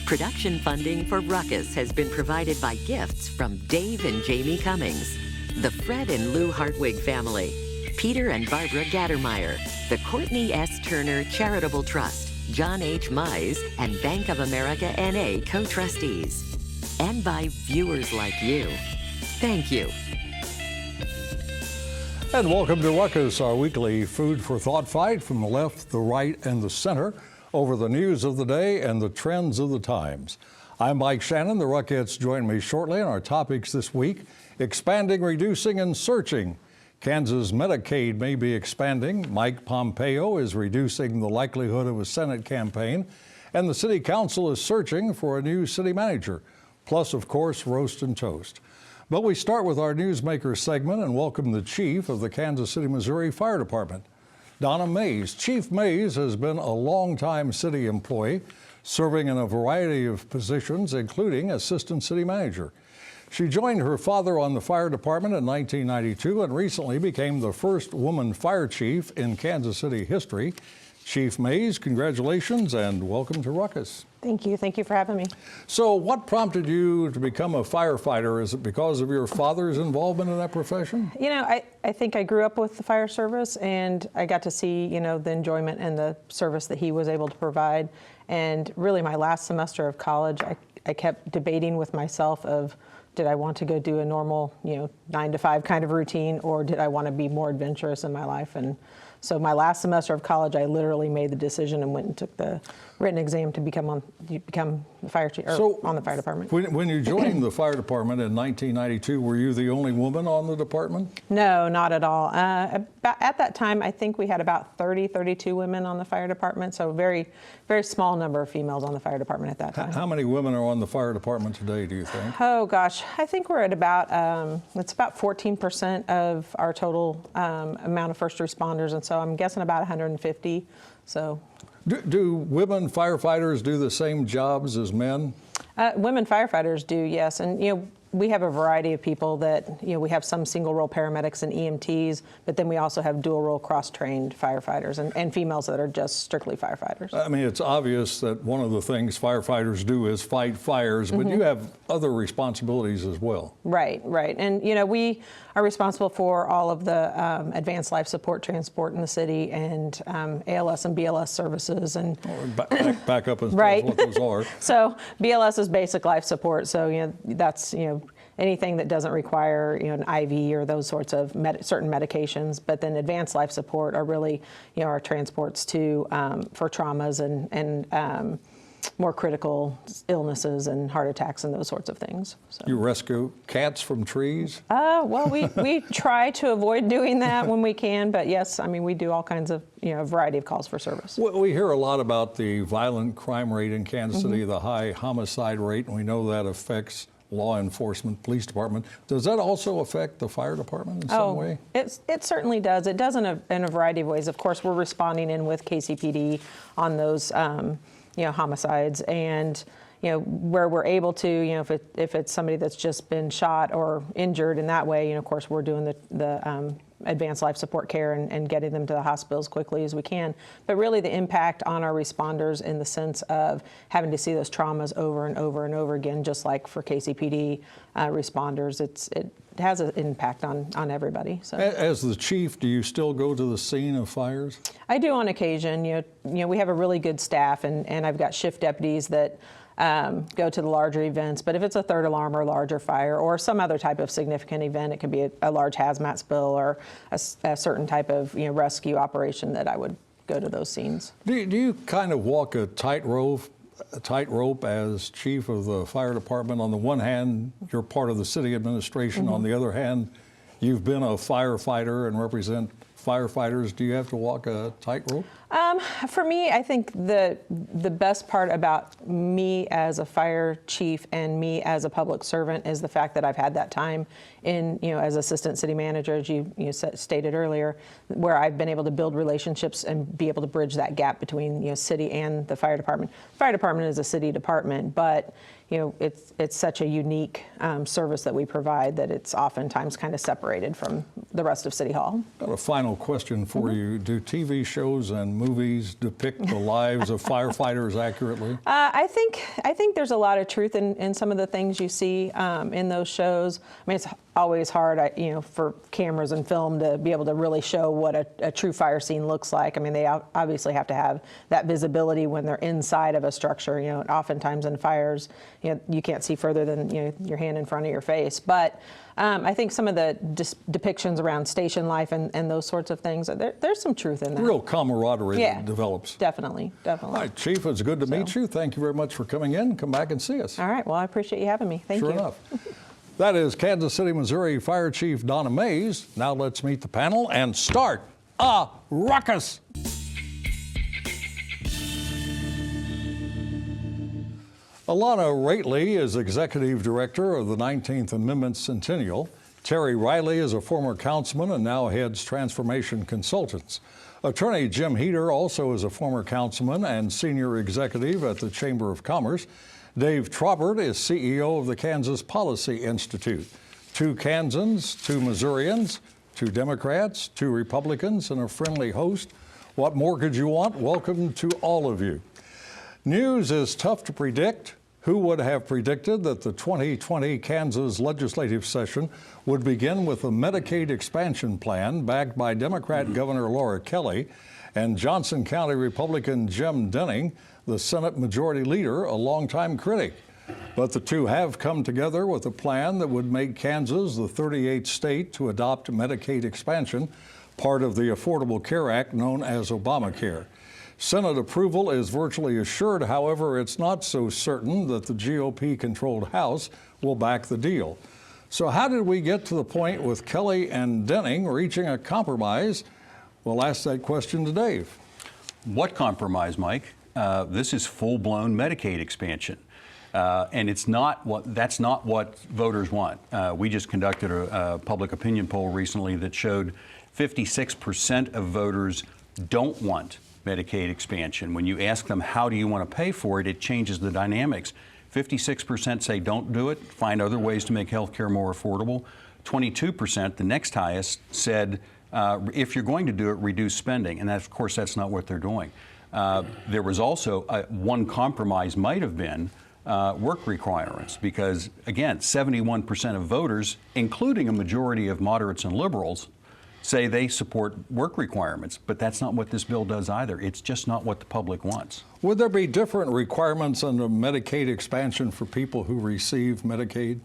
Production funding for Ruckus has been provided by gifts from Dave and Jamie Cummings, the Fred and Lou Hartwig family, Peter and Barbara Gattermeyer, the Courtney S. Turner Charitable Trust, John H. Mize, and Bank of America N.A. co-trustees, and by viewers like you. Thank you. And welcome to Ruckus, our weekly food for thought fight from the left, the right, and the center over the news of the day and the trends of the times. I'm Mike Shannon. The Ruckettes join me shortly on our topics this week: expanding, reducing, and searching. Kansas Medicaid may be expanding. Mike Pompeo is reducing the likelihood of a Senate campaign. And the City Council is searching for a new city manager. Plus, of course, roast and toast. But we start with our Newsmaker segment and welcome the chief of the Kansas City, Missouri Fire Department, Donna Mays. Chief Mays has been a longtime city employee, serving in a variety of positions, including assistant city manager. She joined her father on the fire department in 1992 and recently became the first woman fire chief in Kansas City history. Chief Mays, congratulations and welcome to Ruckus. Thank you. Thank you for having me. So what prompted you to become a firefighter? Is it because of your father's involvement in that profession? You know, I think I grew up with the fire service and I got to see, the enjoyment and the service that he was able to provide. And really my last semester of college, I kept debating with myself of, did I want to go do a normal, 9 to 5 kind of routine, or did I want to be more adventurous in my life? And so my last semester of college, I literally made the decision and went and took the written exam to become the fire chief, or on the fire department. When you joined the fire department in 1992, were you the only woman on the department? No, not at all. At that time, I think we had about 32 women on the fire department, so very, very small number of females on the fire department at that time. How many women are on the fire department today, do you think? Oh gosh, I think we're at about, it's about 14% of our total amount of first responders, and so I'm guessing about 150. So. Do women firefighters do the same jobs as men? Women firefighters do, yes. And, we have a variety of people that, we have some single role paramedics and EMTs, but then we also have dual role cross-trained firefighters and females that are just strictly firefighters. I mean, it's obvious that one of the things firefighters do is fight fires, but you have other responsibilities as well. Right. And, we are responsible for all of the advanced life support transport in the city and ALS and BLS services. And back up and right. What those are. So BLS is basic life support. So, that's, anything that doesn't require, an IV or those sorts of certain medications. But then advanced life support are really, our transports to for traumas and more critical illnesses and heart attacks and those sorts of things. So. You rescue cats from trees? Well, we try to avoid doing that when we can, but yes, I mean, we do all kinds of, a variety of calls for service. Well, we hear a lot about the violent crime rate in Kansas City, the high homicide rate, and we know that affects law enforcement, police department. Does that also affect the fire department in some way? It certainly does. It does in a variety of ways. Of course, we're responding in with KCPD on those, homicides, and where we're able to, if it's somebody that's just been shot or injured in that way, of course, we're doing the advanced life support care and getting them to the hospital as quickly as we can. But really the impact on our responders in the sense of having to see those traumas over and over and over again, just like for KCPD responders, it has an impact on everybody. So. As the chief, do you still go to the scene of fires? I do on occasion. We have a really good staff, and I've got shift deputies that go to the larger events. But if it's a third alarm or larger fire or some other type of significant event, it could be a large hazmat spill or a certain type of rescue operation, that I would go to those scenes. Do you kind of walk a tightrope as chief of the fire department? On the one hand, you're part of the city administration. On the other hand, you've been a firefighter and represent firefighters. Do you have to walk a tightrope? For me, I think the best part about me as a fire chief and me as a public servant is the fact that I've had that time in, as assistant city manager, as you stated earlier, where I've been able to build relationships and be able to bridge that gap between, city and the fire department. Fire department is a city department, but it's such a unique service that we provide that it's oftentimes kind of separated from the rest of City Hall. Got a final question for you. Do TV shows and and movies depict the lives of firefighters accurately? I think there's a lot of truth in some of the things you see in those shows. I mean, it's always hard, for cameras and film to be able to really show what a true fire scene looks like. I mean, they obviously have to have that visibility when they're inside of a structure. Oftentimes in fires, you can't see further than your hand in front of your face. But I think some of the depictions around station life and those sorts of things, there's some truth in that. Real camaraderie that develops. Definitely. All right, Chief, it's good to meet you. Thank you very much for coming in. Come back and see us. All right. Well, I appreciate you having me. Thank you. Sure enough. That is Kansas City, Missouri Fire Chief Donna Mays. Now let's meet the panel and start a ruckus. Alana Rately is Executive Director of the 19th Amendment Centennial. Terry Riley is a former councilman and now heads Transformation Consultants. Attorney Jim Heater also is a former councilman and senior executive at the Chamber of Commerce. Dave Trobert is CEO of the Kansas Policy Institute. 2 Kansans, 2 Missourians, 2 Democrats, 2 Republicans, and a friendly host. What more could you want? Welcome to all of you. News is tough to predict. Who would have predicted that the 2020 Kansas legislative session would begin with a Medicaid expansion plan backed by Democrat Governor Laura Kelly and Johnson County Republican Jim Denning, the Senate Majority Leader, a longtime critic. But the two have come together with a plan that would make Kansas the 38th state to adopt Medicaid expansion, part of the Affordable Care Act known as Obamacare. Senate approval is virtually assured. However, it's not so certain that the GOP-controlled House will back the deal. So how did we get to the point with Kelly and Denning reaching a compromise? We'll ask that question to Dave. What compromise, Mike? This is full-blown Medicaid expansion. And that's not what voters want. We just conducted a public opinion poll recently that showed 56% of voters don't want Medicaid expansion. When you ask them, how do you want to pay for it, it changes the dynamics. 56% say don't do it, find other ways to make health care more affordable. 22%, the next highest, said if you're going to do it, reduce spending. And of course, that's not what they're doing. There was also one compromise might have been work requirements, because again, 71% of voters, including a majority of moderates and liberals, say they support work requirements, but that's not what this bill does either. It's just not what the public wants. Would there be different requirements under Medicaid expansion for people who receive Medicaid?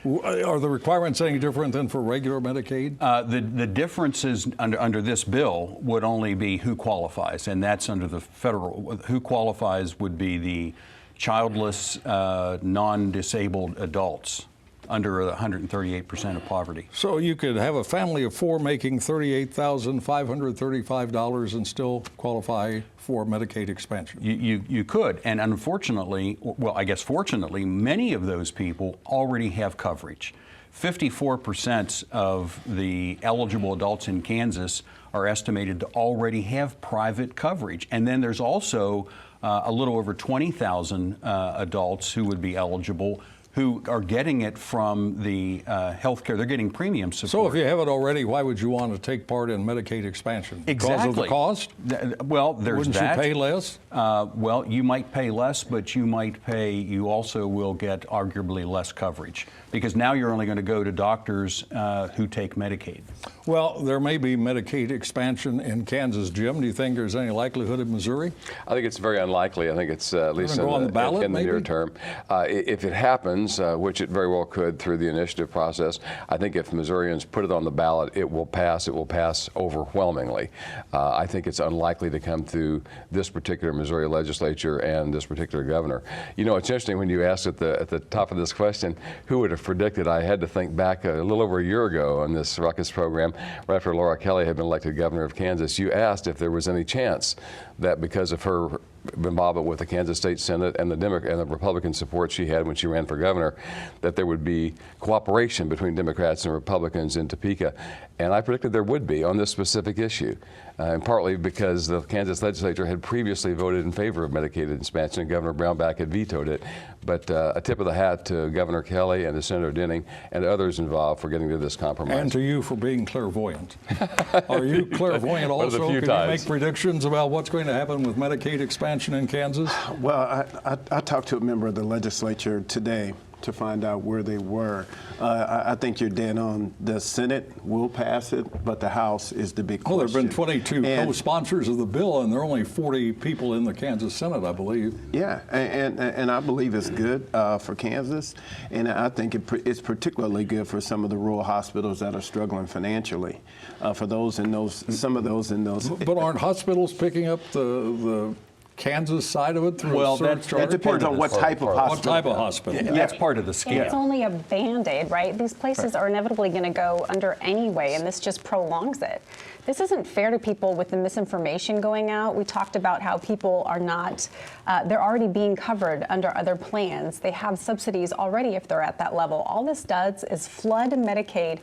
Are the requirements any different than for regular Medicaid? The differences under this bill would only be who qualifies, and that's under the federal. Who qualifies would be the childless, non-disabled adults under 138% of poverty. So you could have a family of 4 making $38,535 and still qualify for Medicaid expansion. You could, and unfortunately, well, I guess fortunately, many of those people already have coverage. 54% of the eligible adults in Kansas are estimated to already have private coverage. And then there's also a little over 20,000 adults who would be eligible who are getting it from the health care. They're getting premium support. So if you have it already, why would you want to take part in Medicaid expansion? Exactly. Because of the cost? Well, there's Wouldn't that. you pay less? Well, you might pay less, but you also will get arguably less coverage, because now you're only going to go to doctors who take Medicaid. Well, there may be Medicaid expansion in Kansas, Jim. Do you think there's any likelihood in Missouri? I think it's very unlikely. I think it's at least in the near term. If it happens, which it very well could through the initiative process, I think if Missourians put it on the ballot, it will pass. It will pass overwhelmingly. I think it's unlikely to come through this particular Missouri legislature and this particular governor. You know, it's interesting when you asked at the top of this question, who would have predicted? I had to think back a little over a year ago on this Ruckus program, right after Laura Kelly had been elected governor of Kansas. You asked if there was any chance that because of her involvement with the Kansas State Senate and the Republican support she had when she ran for governor, that there would be cooperation between Democrats and Republicans in Topeka. And I predicted there would be on this specific issue, and partly because the Kansas legislature had previously voted in favor of Medicaid expansion, and Governor Brownback had vetoed it. But a tip of the hat to Governor Kelly and to Senator Denning and others involved for getting to this compromise. And to you for being clairvoyant. Are you clairvoyant also? Can you make predictions about what's going to happen with Medicaid expansion in Kansas? Well, I talked to a member of the legislature today to find out where they were. I think you're dead on. The Senate will pass it, but the House is the big question. Well, there have been 22 co-sponsors of the bill, and there are only 40 people in the Kansas Senate, I believe. Yeah, and I believe it's good for Kansas, and I think it's particularly good for some of the rural hospitals that are struggling financially. For those in those, some of those in those. But aren't hospitals picking up the Kansas side of it through a surcharge? That depends on what type of hospital. What type of hospital? Yeah, that's part of the scale. It's only a Band-Aid, right? These places are inevitably going to go under anyway, and this just prolongs it. This isn't fair to people with the misinformation going out. We talked about how people are not, they're already being covered under other plans. They have subsidies already if they're at that level. All this does is flood Medicaid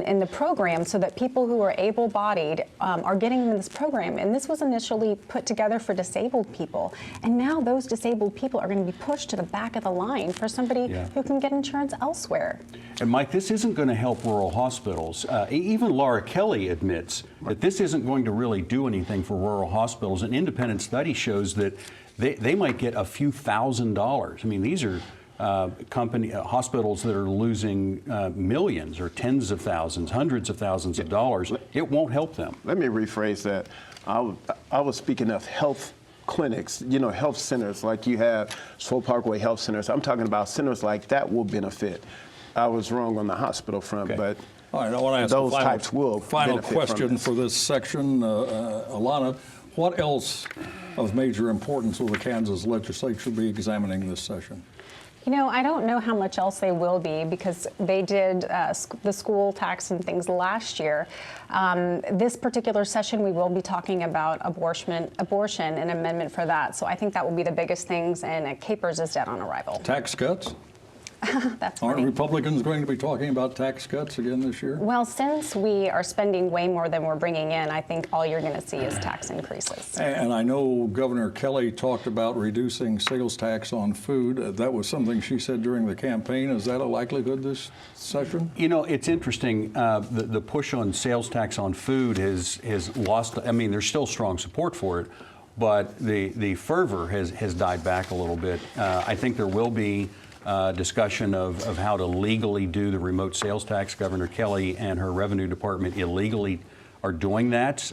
in the program so that people who are able-bodied are getting in this program. And this was initially put together for disabled people. And now those disabled people are going to be pushed to the back of the line for somebody who can get insurance elsewhere. And Mike, this isn't going to help rural hospitals. Even Laura Kelly admits that this isn't going to really do anything for rural hospitals. An independent study shows that they might get a few $1,000s. I mean, these are hospitals that are losing millions or tens of thousands, hundreds of thousands of dollars. It won't help them. Let me rephrase that. I was speaking of health clinics, health centers like you have Swope Parkway Health Centers. I'm talking about centers like that will benefit. I was wrong on the hospital front, but all right, I want to ask those types will final benefit question from this. for this section. Alana, what else of major importance will the Kansas legislature be examining this session? I don't know how much else they will be because they did the school tax and things last year. This particular session, we will be talking about abortion and amendment for that. So I think that will be the biggest things, and Capers is dead on arrival. Tax cuts? That's Aren't funny. Republicans going to be talking about tax cuts again this year? Well, since we are spending way more than we're bringing in, I think all you're going to see is tax increases. And I know Governor Kelly talked about reducing sales tax on food. That was something she said during the campaign. Is that a likelihood this session? It's interesting. The push on sales tax on food has lost. I mean, there's still strong support for it, but the fervor has died back a little bit. I think there will be discussion of how to legally do the remote sales tax. Governor Kelly and her revenue department illegally are doing that,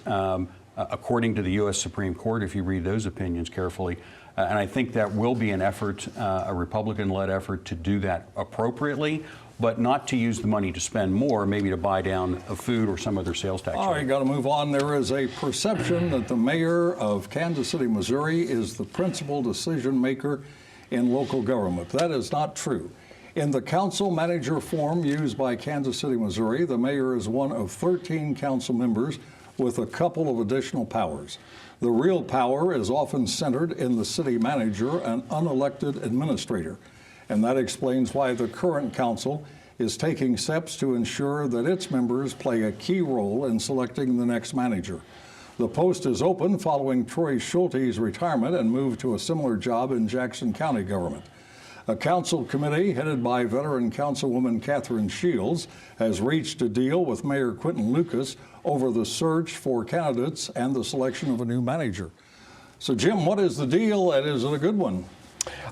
according to the U.S. Supreme Court, if you read those opinions carefully. And I think that will be an effort, a Republican-led effort to do that appropriately, but not to use the money to spend more, maybe to buy down food or some other sales tax. All right, got to move on. There is a perception that the mayor of Kansas City, Missouri is the principal decision maker in local government. That is not true. In the council manager form used by Kansas City, Missouri, the mayor is one of 13 council members with a couple of additional powers. The real power is often centered in the city manager, an unelected administrator. And that explains why the current council is taking steps to ensure that its members play a key role in selecting the next manager. The post is open following Troy Schulte's retirement and move to a similar job in Jackson County government. A council committee headed by veteran councilwoman Catherine Shields has reached a deal with Mayor Quinton Lucas over the search for candidates and the selection of a new manager. So, Jim, what is the deal, and is it a good one?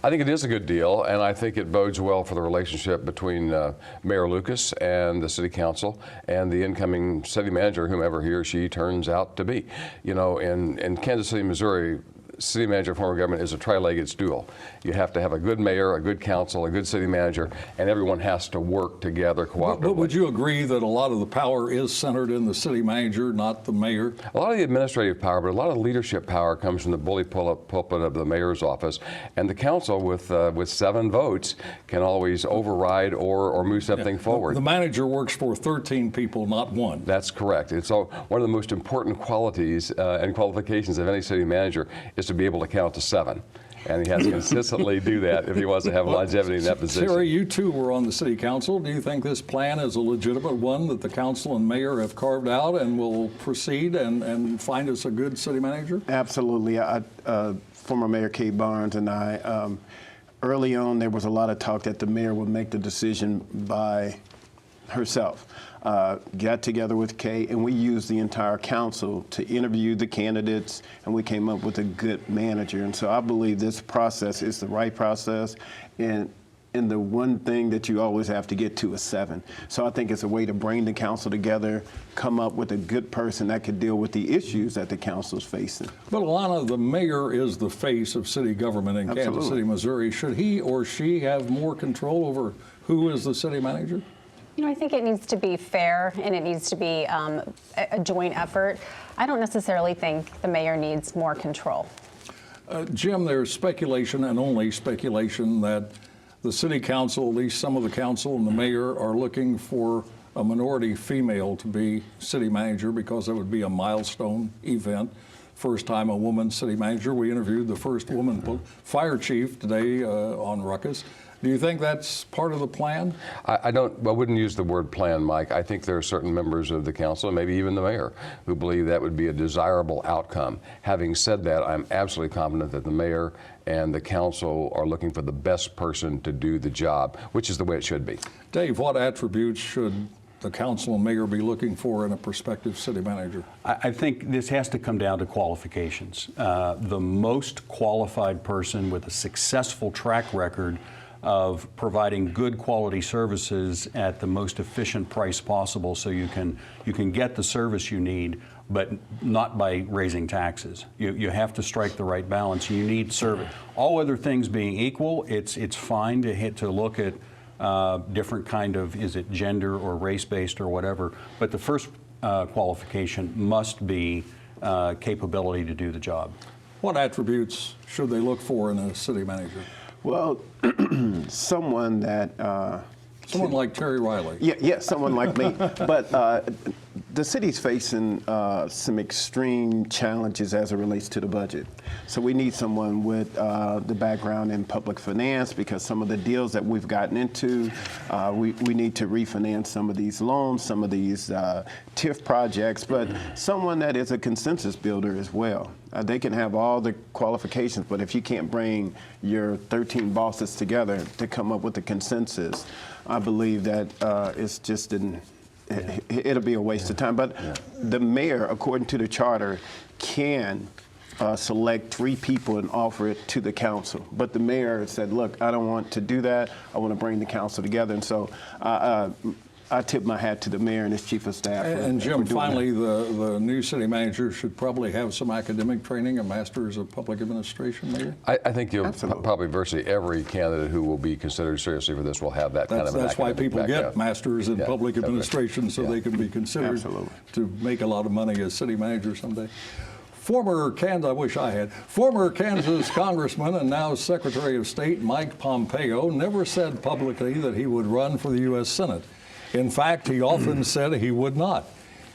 I think it is a good deal, and I think it bodes well for the relationship between Mayor Lucas and the City Council and the incoming city manager, whomever he or she turns out to be. In Kansas City, Missouri, city manager form of government is a tri-legged stool. You have to have a good mayor, a good council, a good city manager, and everyone has to work together cooperatively. But would you agree that a lot of the power is centered in the city manager, not the mayor? A lot of the administrative power, but a lot of leadership power comes from the bully pulpit of the mayor's office, and the council with 7 votes can always override or move something forward. The manager works for 13 people, not one. That's correct. It's one of the most important qualities and qualifications of any city manager is to be able to count to 7. And he has to consistently do that if he wants to have longevity in that position. Terry, you too were on the city council. Do you think this plan is a legitimate one that the council and mayor have carved out and will proceed and find us a good city manager? Absolutely. Former Mayor Kay Barnes and I, early on, there was a lot of talk that the mayor would make the decision by herself. Got together with Kay, and we used the entire council to interview the candidates, and we came up with a good manager. And so I believe this process is the right process, and the one thing that you always have to get to is 7. So I think it's a way to bring the council together, come up with a good person that could deal with the issues that the council is facing. But Alana, the mayor is the face of city government in Kansas City, Missouri. Should he or she have more control over who is the city manager? You know, I think it needs to be fair and it needs to be a joint effort. I don't necessarily think the mayor needs more control. Jim, there's speculation and only speculation that the city council, at least some of the council and the mayor, are looking for a minority female to be city manager because that would be a milestone event. First time a woman city manager. We interviewed the first woman fire chief today on Ruckus. Do you think that's part of the plan? I wouldn't use the word plan, Mike. I think there are certain members of the council, and maybe even the mayor, who believe that would be a desirable outcome. Having said that, I'm absolutely confident that the mayor and the council are looking for the best person to do the job, which is the way it should be. Dave, what attributes should the council and mayor be looking for in a prospective city manager? I think this has to come down to qualifications. The most qualified person with a successful track record of providing good quality services at the most efficient price possible, so you can get the service you need, but not by raising taxes. You have to strike the right balance. You need service. All other things being equal, it's fine to look at different kind of, is it gender or race-based or whatever, but the first qualification must be capability to do the job. What attributes should they look for in a city manager? Well, someone that... someone like Terry Riley. Yeah, someone like me. But the city's facing some extreme challenges as it relates to the budget. So we need someone with the background in public finance, because some of the deals that we've gotten into, we need to refinance some of these loans, some of these TIF projects, but someone that is a consensus builder as well. They can have all the qualifications, but if you can't bring your 13 bosses together to come up with a consensus, I believe that it's just it'll be a waste of time. But the mayor, according to the charter, can select 3 people and offer it to the council. But the mayor said, look, I don't want to do that. I want to bring the council together. And so I tip my hat to the mayor and his chief of staff. And Jim, finally, the new city manager should probably have some academic training, a master's of public administration, maybe? I think you'll probably virtually every candidate who will be considered seriously for this will have that kind of an academic background. That's why people get masters in public administration, so they can be considered to make a lot of money as city manager someday. Former Kansas Congressman and now Secretary of State Mike Pompeo never said publicly that he would run for the U.S. Senate. In fact, he often said he would not.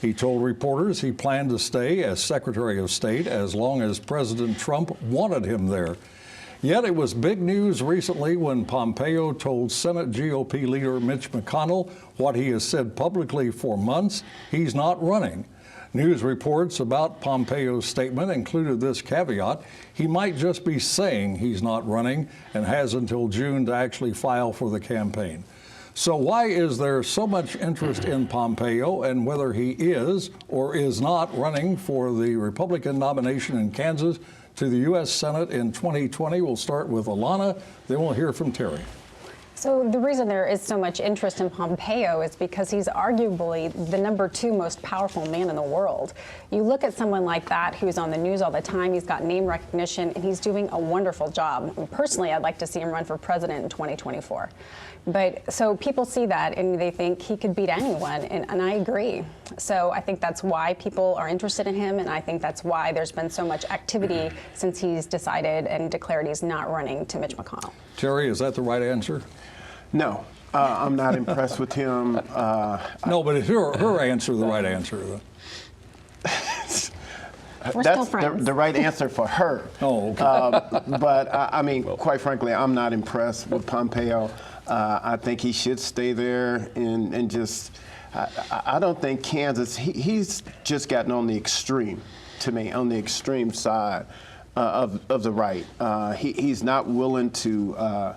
He told reporters he planned to stay as Secretary of State as long as President Trump wanted him there. Yet it was big news recently when Pompeo told Senate GOP leader Mitch McConnell what he has said publicly for months: he's not running. News reports about Pompeo's statement included this caveat: he might just be saying he's not running and has until June to actually file for the campaign. So why is there so much interest in Pompeo and whether he is or is not running for the Republican nomination in Kansas to the U.S. Senate in 2020? We'll start with Alana, then we'll hear from Terry. So the reason there is so much interest in Pompeo is because he's arguably the #2 most powerful man in the world. You look at someone like that who's on the news all the time, he's got name recognition, and he's doing a wonderful job. And personally, I'd like to see him run for president in 2024. But so people see that and they think he could beat anyone, and I agree. So I think that's why people are interested in him, and I think that's why there's been so much activity since he's decided and declared he's not running to Mitch McConnell. Terry, is that the right answer? No, I'm not impressed with him. No, but is her answer the right answer? We're That's still friends. the right answer for her. Oh, okay. But I mean, quite frankly, I'm not impressed with Pompeo. I think he should stay there and just. I don't think Kansas. He's just gotten on the extreme, to me, on the extreme side of the right. He's not willing to.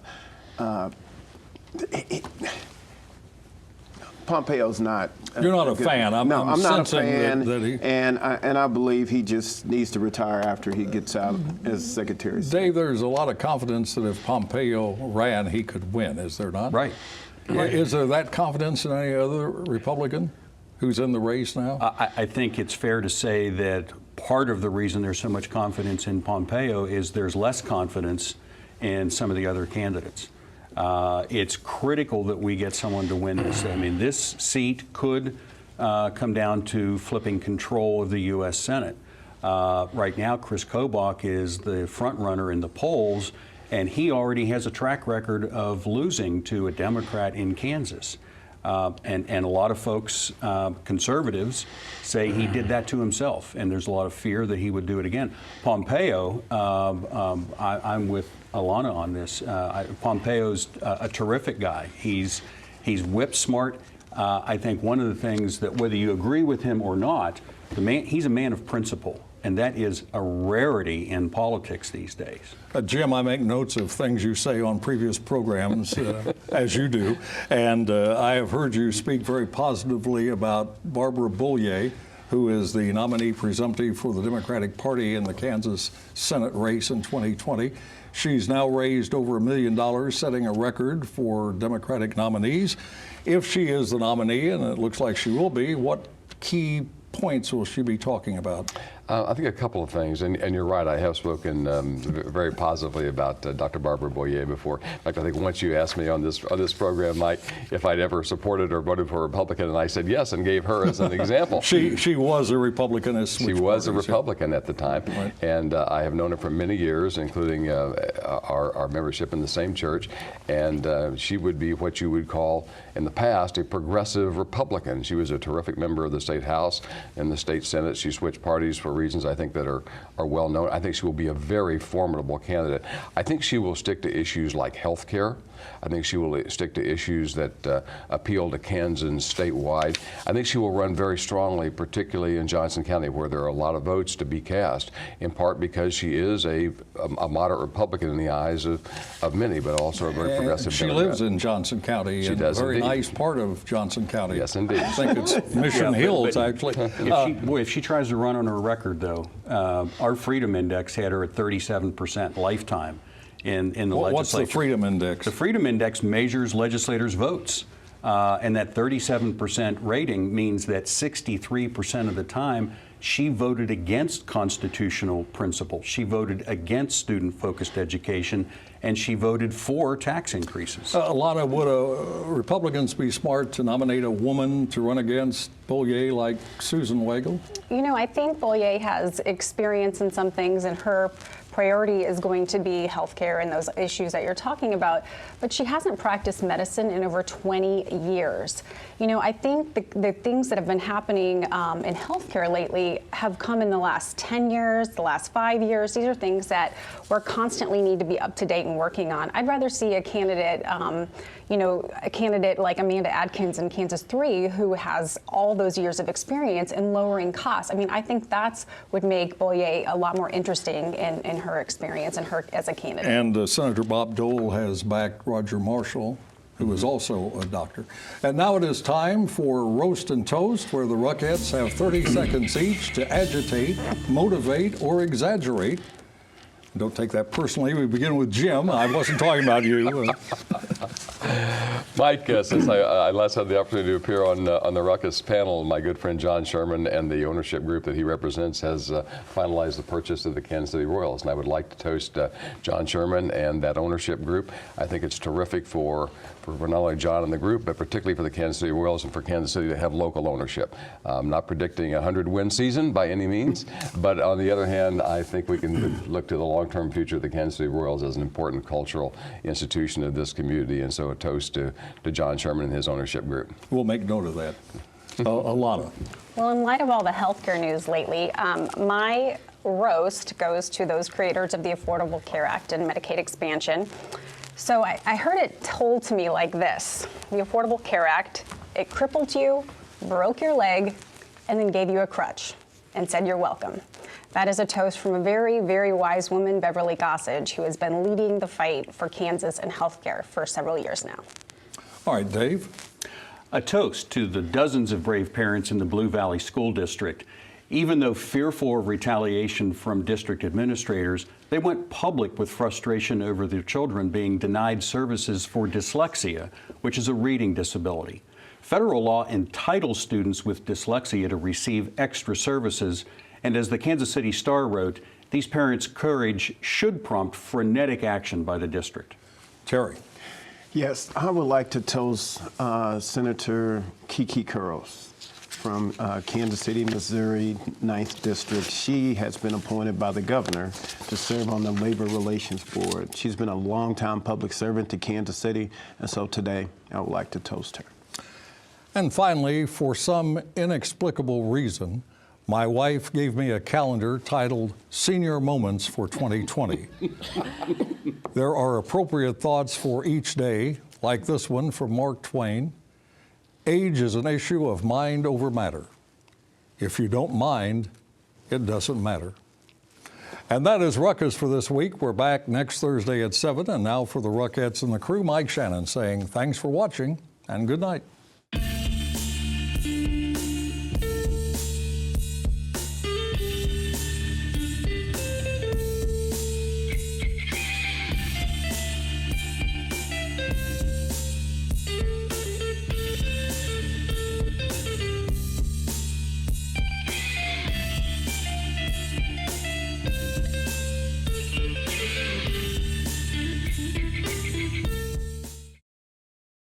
Pompeo's not. You're not a fan. I'm not a sensing fan, that he... and I believe he just needs to retire after he gets out as Secretary of State. Dave, there's a lot of confidence that if Pompeo ran, he could win, is there not? Right. Is there that confidence in any other Republican who's in the race now? I think it's fair to say that part of the reason there's so much confidence in Pompeo is there's less confidence in some of the other candidates. It's critical that we get someone to win this. I mean, this seat could come down to flipping control of the U.S. Senate. Right now, Chris Kobach is the front runner in the polls, and he already has a track record of losing to a Democrat in Kansas. And a lot of folks, conservatives, say he did that to himself, and there's a lot of fear that he would do it again. Pompeo, I'm with Alana on this. Pompeo's a terrific guy. He's whip smart. I think one of the things that, whether you agree with him or not, he's a man of principle. And that is a rarity in politics these days. Jim, I make notes of things you say on previous programs, as you do. And I have heard you speak very positively about Barbara Bollier, who is the nominee presumptive for the Democratic Party in the Kansas Senate race in 2020. She's now raised over $1 million, setting a record for Democratic nominees. If she is the nominee, and it looks like she will be, what key points will she be talking about? I think a couple of things, and you're right, I have spoken very positively about Dr. Barbara Bollier before. In fact, I think once you asked me on this program, Mike, if I'd ever supported or voted for a Republican, and I said yes and gave her as an example. She was a Republican. She was a Republican at the time, right. And I have known her for many years, including our membership in the same church, and she would be what you would call, in the past, a progressive Republican. She was a terrific member of the State House and the State Senate. She switched parties for reasons I think that are well known. I think she will be a very formidable candidate. I think she will stick to issues like health care. I think she will stick to issues that appeal to Kansans statewide. I think she will run very strongly, particularly in Johnson County, where there are a lot of votes to be cast, in part because she is a moderate Republican in the eyes of many, but also a very progressive She Democrat. lives in Johnson County, She in does a very indeed. nice part of Johnson County. Yes, indeed. I think it's Mission Hills, actually. If she tries to run on her record, though, our Freedom Index had her at 37% lifetime in the legislature. What's the Freedom Index? The Freedom Index measures legislators' votes. And that 37% rating means that 63% of the time she voted against constitutional principles. She voted against student-focused education, and she voted for tax increases. Alana, would Republicans be smart to nominate a woman to run against Bollier like Susan Wagle? You know, I think Bollier has experience in some things, and her priority is going to be healthcare and those issues that you're talking about, but she hasn't practiced medicine in over 20 years. You know, I think the things that have been happening in healthcare lately have come in the last 10 years, the last 5 years. These are things that we're constantly need to be up to date and working on. I'd rather see a candidate, a candidate like Amanda Adkins in Kansas 3, who has all those years of experience in lowering costs. I mean, I think that's would make Bollier a lot more interesting in her experience and her as a candidate. And Senator Bob Dole has backed Roger Marshall, who is also a doctor. And now it is time for Roast and Toast, where the Ruckettes have 30 seconds each to agitate, motivate, or exaggerate. Don't take that personally. We begin with Jim. I wasn't talking about you. Mike, since I last had the opportunity to appear on the Ruckus panel, my good friend John Sherman and the ownership group that he represents has finalized the purchase of the Kansas City Royals. And I would like to toast John Sherman and that ownership group. I think it's terrific for not only John and the group, but particularly for the Kansas City Royals and for Kansas City to have local ownership. I'm not predicting a 100-win season by any means, but on the other hand, I think we can look to the long-term future of the Kansas City Royals as an important cultural institution of this community. And so a toast to John Sherman and his ownership group. We'll make note of that. A lot of. Well, in light of all the healthcare news lately, my roast goes to those creators of the Affordable Care Act and Medicaid expansion. So I heard it told to me like this: the Affordable Care Act, it crippled you, broke your leg, and then gave you a crutch and said you're welcome. That is a toast from a very, very wise woman, Beverly Gossage, who has been leading the fight for Kansas and healthcare for several years now. All right, Dave. A toast to the dozens of brave parents in the Blue Valley School District. Even though fearful of retaliation from district administrators, they went public with frustration over their children being denied services for dyslexia, which is a reading disability. Federal law entitles students with dyslexia to receive extra services, and as the Kansas City Star wrote, these parents' courage should prompt frenetic action by the district. Terry. Yes, I would like to toast Senator Kiki Kurros from Kansas City, Missouri, 9th District. She has been appointed by the governor to serve on the Labor Relations Board. She's been a longtime public servant to Kansas City, and so today I would like to toast her. And finally, for some inexplicable reason, my wife gave me a calendar titled Senior Moments for 2020. There are appropriate thoughts for each day, like this one from Mark Twain. Age is an issue of mind over matter. If you don't mind, it doesn't matter. And that is Ruckus for this week. We're back next Thursday at 7. And now for the Ruckettes and the crew, Mike Shannon saying thanks for watching and good night.